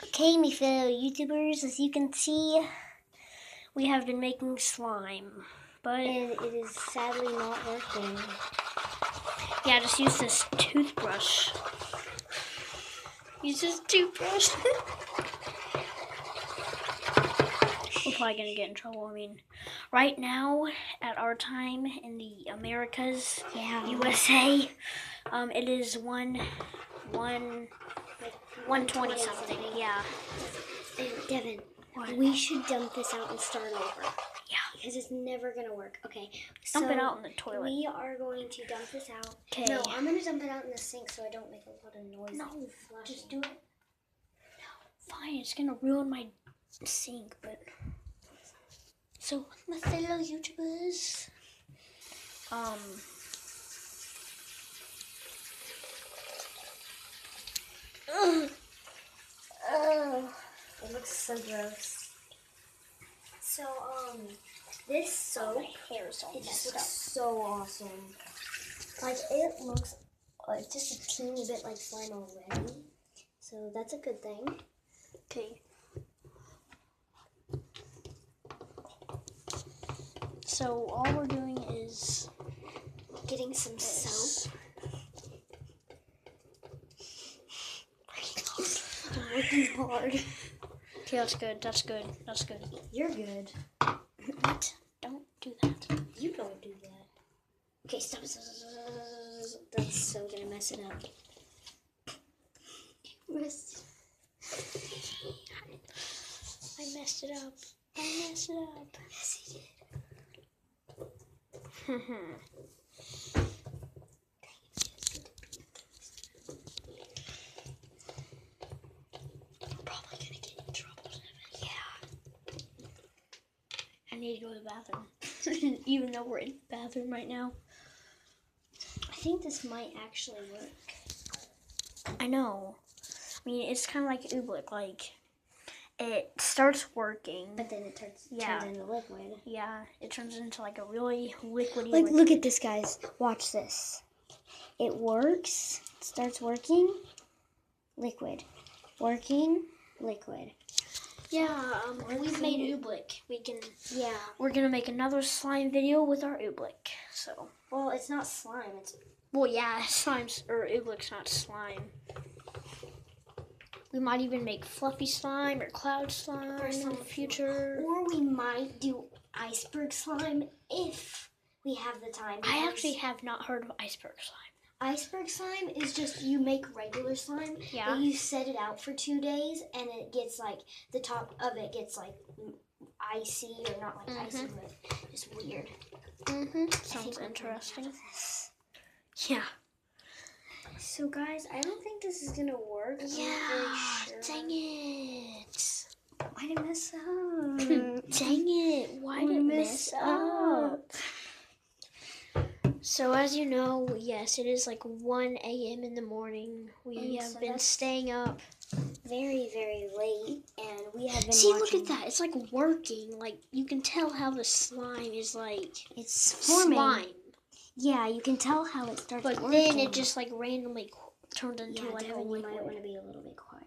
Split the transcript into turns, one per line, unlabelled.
Okay, my fellow YouTubers, as you can see, we have been making slime, but
And it is sadly not working.
yeah, just use this toothbrush. Use this toothbrush. We're probably gonna get in trouble. I mean, right now, at our time in the Americas, USA, it is 120 something. Yeah.
And Devin,
What?
we should dump this out and start over.
Yeah.
Because it's never going to work. Okay.
Dump it out in the toilet.
We are going to dump this out.
Okay.
No, I'm going to dump it out in the sink so I don't make a lot of noise.
No,
flushing.
just do it. No, fine. It's gonna ruin my sink, but so my fellow YouTubers,
It looks so gross. So, this soap,
my hair is all
it just
messed
looks
up.
so awesome. Like, it looks just a teeny bit like slime already. So, that's a good thing.
Okay. So all we're doing is
Getting some soap. I'm working hard.
Okay, that's good. That's good. That's good.
You're good.
What? Don't do that.
You don't do that. Okay, stop. That's so gonna mess it up.
I messed it up. I messed it up.
Yes, he did.
Probably gonna get in trouble. Yeah. I need to go to the bathroom. Even though we're in the bathroom right now.
I think this might actually work.
I know. I mean, it's kind of like Oobleck. Like, it starts working.
But then it turns into liquid.
Yeah, it turns into like a really liquidy.
Like, look at this, guys. Watch this. It works. It starts working. Liquid. Working. Liquid.
Yeah, we've made Oobleck.
Yeah.
We're gonna make another slime video with our Oobleck. So,
Well, it's not slime. It's
slime's or Oobleck's not slime. We might even make fluffy slime or cloud slime in the future.
Or we might do iceberg slime if we have the time.
I actually have not heard of iceberg slime.
Iceberg slime is just you make regular slime,
Yeah.
but you set it out for 2 days, and it gets like the top of it gets like icy or not like icy, but just weird.
Sounds interesting. Yeah.
So guys, I don't think this is gonna work. I'm not very sure.
Dang it.
Why did it mess up?
Dang it. Why did it mess up? So as you know, yes, it is like 1 a.m. in the morning. We have been staying up.
Very, very late, and we have been
See,
watching.
look at that. It's like working. Like, you can tell how the slime is like
It's forming.
slime.
Yeah, you can tell how it starts
But
working.
then it just like randomly turned into
Yeah,
like
Devin,
a
you
liquid.
might want to be a little bit quiet.